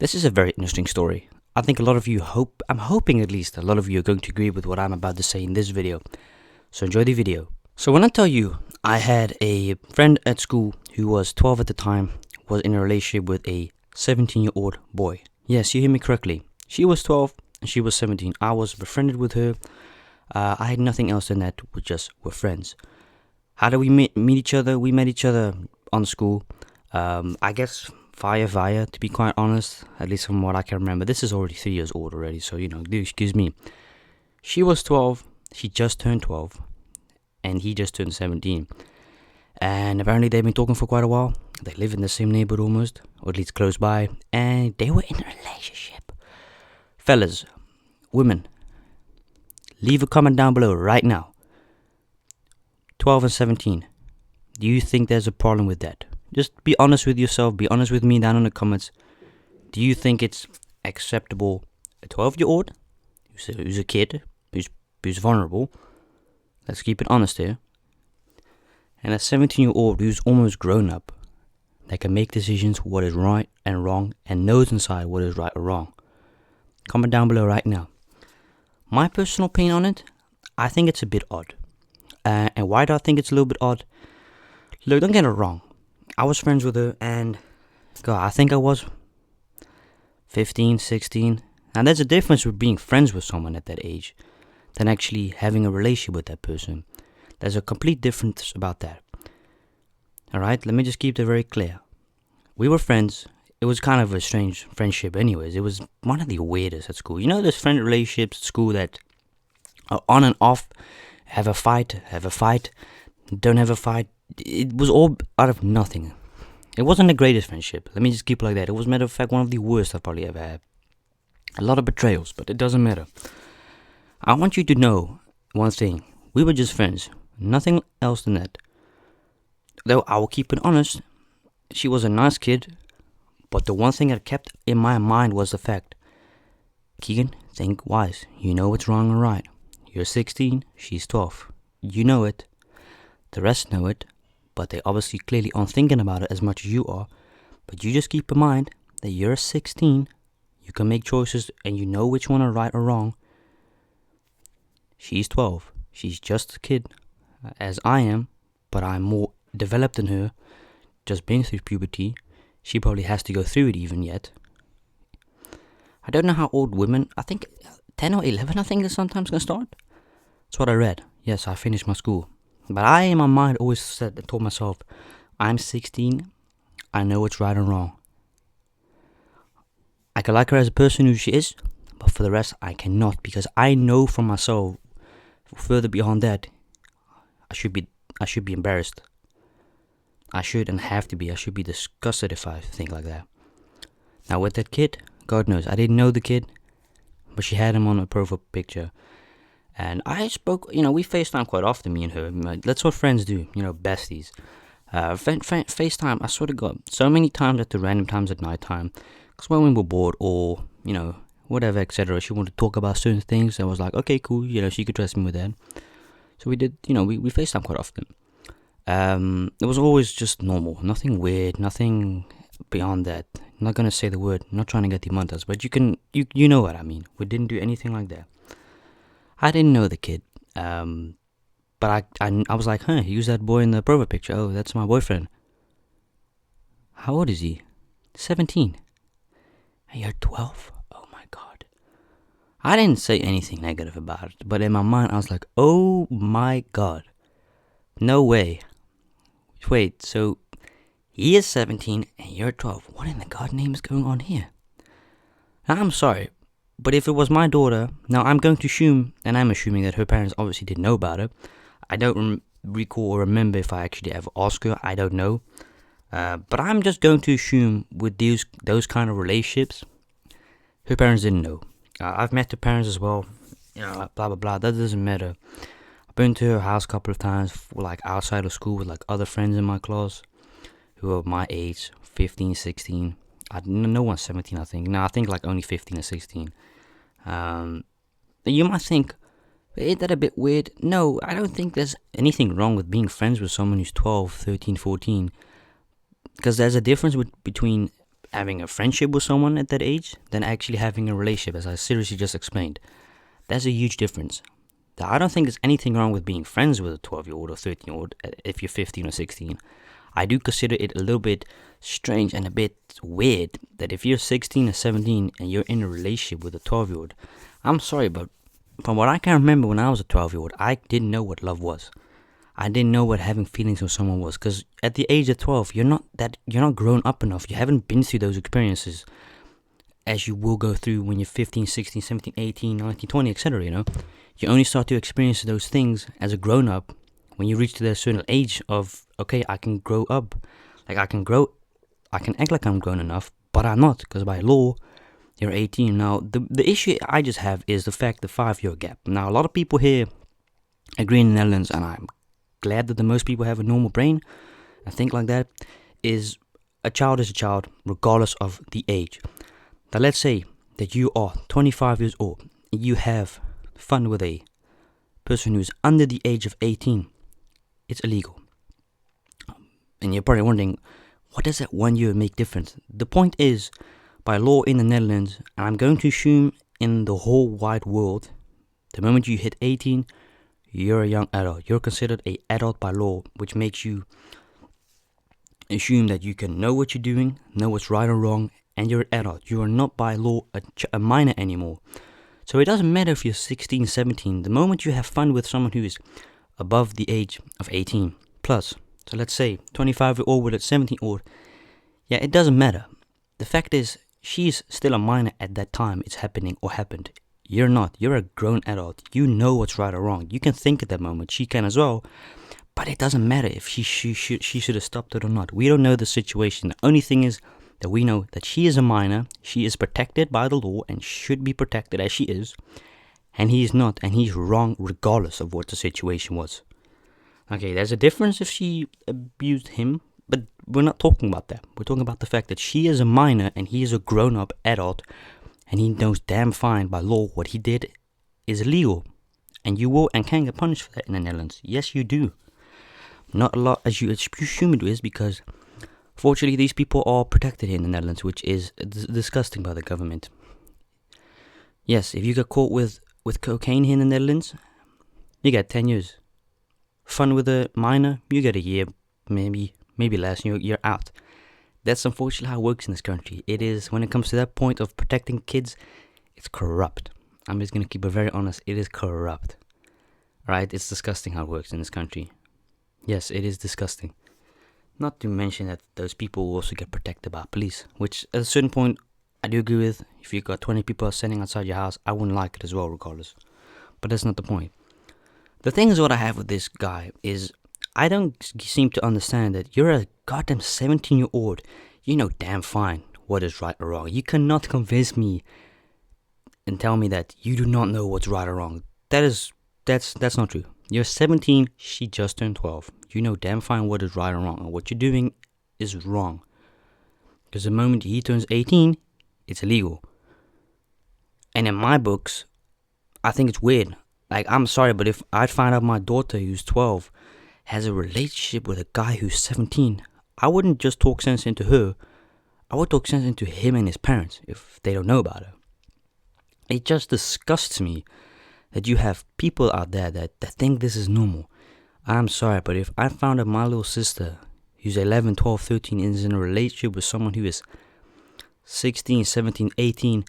This is a very interesting story. I think I'm hoping at least, a lot of you are going to agree with what I'm about to say in this video. So enjoy the video. So when I tell you I had a friend at school who was 12 at the time, was in a relationship with a 17-year-old boy. Yes, you hear me correctly. She was 12 and she was 17. I was befriended with her. I had nothing else than that. We just were friends. How did we meet each other? We met each other on school. I guess via, to be quite honest, at least from what I can remember. This is already 3 years old already, so do excuse me. She was 12, she just turned 12, and he just turned 17. And apparently they've been talking for quite a while. They live in the same neighborhood almost, or at least close by, and they were in a relationship. Fellas, women, leave a comment down below right now. 12 and 17. Do you think there's a problem with that? Just be honest with yourself, be honest with me down in the comments. Do you think it's acceptable? A 12-year-old who's a kid, who's vulnerable, let's keep it honest here, and a 17-year-old who's almost grown up, that can make decisions what is right and wrong and knows inside what is right or wrong. Comment down below right now. My personal opinion on it, I think it's a bit odd. And why do I think it's a little bit odd? Look, don't get it wrong. I was friends with her and God, I think I was 15, 16. And there's a difference with being friends with someone at that age than actually having a relationship with that person. There's a complete difference about that. Alright, let me just keep that very clear. We were friends. It was kind of a strange friendship anyways. It was one of the weirdest at school. You know those friend relationships at school that are on and off, have a fight, don't have a fight. It was all out of nothing. It wasn't the greatest friendship. Let me just keep it like that. It was, matter of fact, one of the worst I've probably ever had. A lot of betrayals, but it doesn't matter. I want you to know one thing. We were just friends. Nothing else than that. Though I will keep it honest, she was a nice kid, but the one thing that kept in my mind was the fact, Keegan, think wise. You know what's wrong and right. You're 16, she's 12. You know it. The rest know it, but they obviously clearly aren't thinking about it as much as you are. But you just keep in mind that you're 16, you can make choices and you know which one are right or wrong. She's 12. She's just a kid, as I am, but I'm more developed than her, just been through puberty. She probably has to go through it even yet. I don't know how old women, I think 10 or 11 I think they sometimes can start. That's what I read. Yes, I finished my school. But I, in my mind, always said and told myself, I'm 16, I know what's right and wrong. I can like her as a person who she is, but for the rest, I cannot, because I know from myself, further beyond that, I should be embarrassed. I should and have to be. I should be disgusted if I think like that. Now with that kid, God knows, I didn't know the kid, but she had him on a profile picture. And I spoke, we FaceTime quite often, me and her. That's what friends do, besties. FaceTime, I swear to God, so many times at the random times at night time. Because when we were bored or, whatever, etc. She wanted to talk about certain things. I was like, okay, cool, she could trust me with that. So we did, we FaceTime quite often. It was always just normal. Nothing weird, nothing beyond that. I'm not going to say the word, I'm not trying to get the montas, but you know what I mean. We didn't do anything like that. I didn't know the kid, but I was like, who's that boy in the profile picture? Oh, that's my boyfriend. How old is he? 17. And you're 12? Oh my God. I didn't say anything negative about it, but in my mind I was like, oh my God. No way. Wait, so he is 17 and you're 12. What in the God name is going on here? Now, I'm sorry. But if it was my daughter, now I'm going to assume, and I'm assuming that her parents obviously didn't know about it. I don't recall or remember if I actually ever asked her. I don't know. But I'm just going to assume with those kind of relationships, her parents didn't know. I've met her parents as well. Blah, blah, blah. That doesn't matter. I've been to her house a couple of times, outside of school with other friends in my class who are my age, 15, 16. No one's 17, I think. No, I think only 15 or 16. You might think, Ain't that a bit weird? No, I don't think there's anything wrong with being friends with someone who's 12, 13, 14. Because there's a difference between having a friendship with someone at that age than actually having a relationship, as I seriously just explained. That's a huge difference. I don't think there's anything wrong with being friends with a 12-year-old or 13-year-old if you're 15 or 16. I do consider it a little bit strange and a bit weird that if you're 16 or 17 and you're in a relationship with a 12-year-old, I'm sorry, but from what I can remember when I was a 12-year-old, I didn't know what love was. I didn't know what having feelings for someone was, because at the age of 12, you're not grown up enough. You haven't been through those experiences as you will go through when you're 15, 16, 17, 18, 19, 20, etc. You only start to experience those things as a grown-up when you reach to that certain age of, okay, I can grow up. Like, I can act like I'm grown enough, but I'm not, because by law, you're 18. Now, the issue I just have is the fact the 5-year gap. Now, a lot of people here agree in the Netherlands, and I'm glad that the most people have a normal brain and think like that, is a child is a child regardless of the age. Now, let's say that you are 25 years old and you have fun with a person who's under the age of 18. It's illegal. And you're probably wondering, what does that 1 year make difference? The point is, by law in the Netherlands, and I'm going to assume in the whole wide world, the moment you hit 18, you're a young adult. You're considered an adult by law, which makes you assume that you can know what you're doing, know what's right or wrong, and you're an adult. You are not by law a minor anymore. So it doesn't matter if you're 16, 17. The moment you have fun with someone who is above the age of 18 plus, so let's say 25-year-old with a 17-year-old, yeah, it doesn't matter. The fact is, she's still a minor at that time it's happening or happened. You're not. You're a grown adult. You know what's right or wrong. You can think at that moment. She can as well. But it doesn't matter if she should have stopped it or not. We don't know the situation. The only thing is that we know that she is a minor. She is protected by the law and should be protected as she is. And he is not. And he's wrong regardless of what the situation was. Okay, there's a difference if she abused him. But we're not talking about that. We're talking about the fact that she is a minor and he is a grown-up adult. And he knows damn fine by law what he did is illegal. And you will and can get punished for that in the Netherlands. Yes, you do. Not a lot as you assume it is, because fortunately these people are protected here in the Netherlands, which is disgusting by the government. Yes, if you get caught with cocaine here in the Netherlands, you get 10 years. Fun with a minor, you get a year, maybe less, and you're out. That's unfortunately how it works in this country. It is, when it comes to that point of protecting kids, it's corrupt. I'm just going to keep it very honest. It is corrupt. Right? It's disgusting how it works in this country. Yes, it is disgusting. Not to mention that those people will also get protected by police, which at a certain point, I do agree with. If you got 20 people standing outside your house, I wouldn't like it as well, regardless. But that's not the point. The thing is, what I have with this guy is, I don't seem to understand that you're a goddamn 17-year-old. You know damn fine what is right or wrong. You cannot convince me and tell me that you do not know what's right or wrong. That's not true. You're 17, she just turned 12. You know damn fine what is right or wrong. And what you're doing is wrong. Because the moment he turns 18, it's illegal. And in my books, I think it's weird. Like, I'm sorry, but if I find out my daughter who's 12 has a relationship with a guy who's 17, I wouldn't just talk sense into her. I would talk sense into him and his parents if they don't know about her. It just disgusts me that you have people out there that think this is normal. I'm sorry, but if I found out my little sister who's 11, 12, 13 is in a relationship with someone who is 16, 17, 18,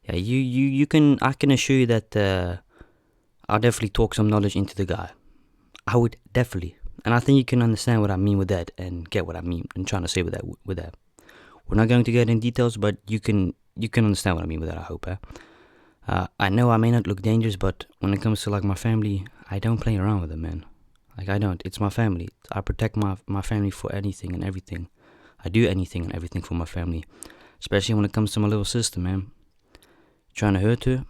yeah, I can assure you that I'll definitely talk some knowledge into the guy. I would definitely. And I think you can understand what I mean with that and get what I mean and trying to say with that. We're not going to get in details, but you can understand what I mean with that, I hope. I know I may not look dangerous, but when it comes to like my family, I don't play around with them, man. Like, I don't. It's my family. I protect my family for anything and everything. I do anything and everything for my family. Especially when it comes to my little sister, man. Trying to hurt her,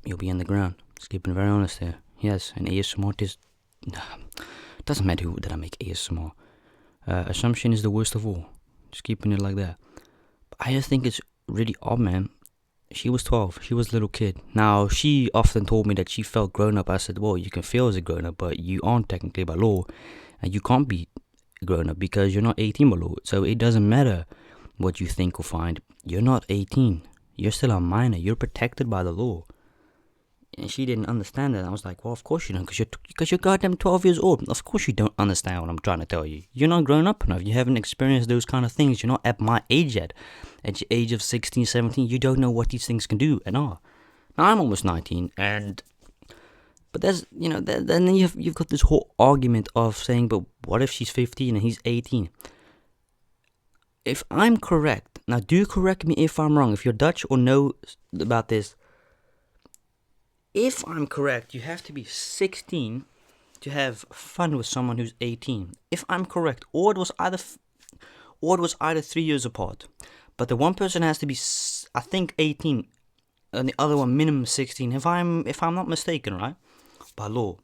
you'll be in the ground. Just keeping it very honest there. Yes, and ASMR artist. Doesn't matter who that I make ASMR. Assumption is the worst of all. Just keeping it like that. But I just think it's really odd, man. She was 12. She was a little kid. Now, she often told me that she felt grown up. I said, well, you can feel as a grown up, but you aren't technically by law. And you can't be grown up because you're not 18 by law. So it doesn't matter what you think or find. You're not 18. You're still a minor. You're protected by the law. And she didn't understand that. I was like, well, of course you don't, because you're goddamn 12 years old. Of course you don't understand what I'm trying to tell you. You're not grown up enough. You haven't experienced those kind of things. You're not at my age yet. At the age of 16, 17, you don't know what these things can do and are. Now, I'm almost 19, but there's, then you've got this whole argument of saying, but what if she's 15 and he's 18? If I'm correct, now do correct me if I'm wrong, if you're Dutch or know about this. If I'm correct, you have to be 16 to have fun with someone who's 18. If I'm correct, or it was either 3 years apart. But the one person has to be, I think, 18, and the other one minimum 16. If I'm not mistaken, right? By law.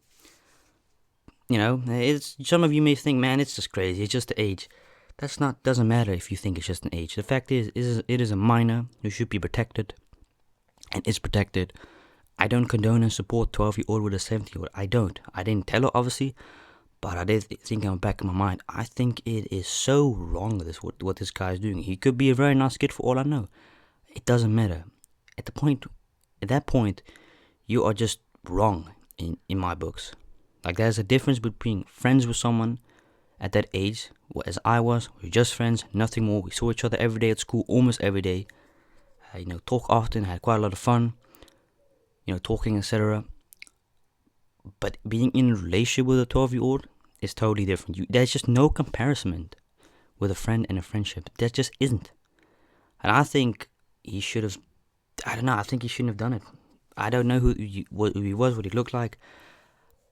It's, some of you may think, man, it's just crazy. It's just the age. Doesn't matter if you think it's just an age. The fact is it is a minor who should be protected, and is protected. I don't condone and support 12-year-old with a 17-year-old. I don't. I didn't tell her, obviously, but I did think in the back of my mind, I think it is so wrong what this guy is doing. He could be a very nice kid for all I know. It doesn't matter. At that point, you are just wrong in my books. Like, there's a difference between friends with someone at that age, as I was. We were just friends, nothing more. We saw each other every day at school, almost every day. Talk often, had quite a lot of fun. Talking, etc. But being in a relationship with a 12-year-old is totally different. There's just no comparison with a friend and a friendship. There just isn't. And I think he should have, I don't know, I think he shouldn't have done it. I don't know who he was, what he looked like.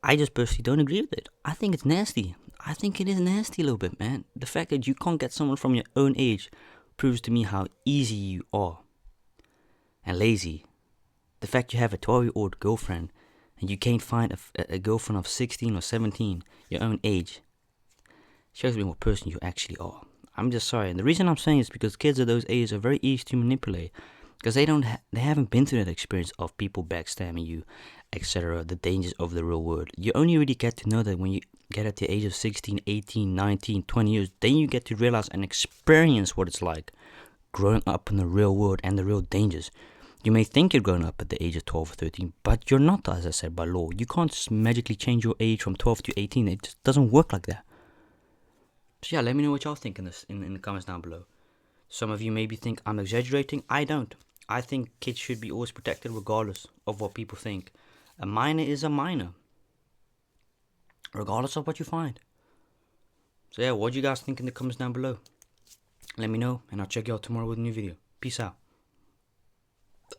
I just personally don't agree with it. I think it's nasty. I think it is nasty a little bit, man. The fact that you can't get someone from your own age proves to me how easy you are. And lazy. The fact you have a 12-year-old girlfriend and you can't find a girlfriend of 16 or 17, your own age, shows me what person you actually are. I'm just sorry. And the reason I'm saying is because kids of those ages are very easy to manipulate. Because they haven't been through that experience of people backstabbing you, etc., the dangers of the real world. You only really get to know that when you get at the age of 16, 18, 19, 20 years, then you get to realize and experience what it's like growing up in the real world and the real dangers. You may think you're growing up at the age of 12 or 13, but you're not, as I said, by law. You can't just magically change your age from 12 to 18. It just doesn't work like that. So yeah, let me know what y'all think in the comments down below. Some of you maybe think I'm exaggerating. I don't. I think kids should be always protected regardless of what people think. A minor is a minor, regardless of what you find. So yeah, what do you guys think in the comments down below? Let me know, and I'll check you out tomorrow with a new video. Peace out.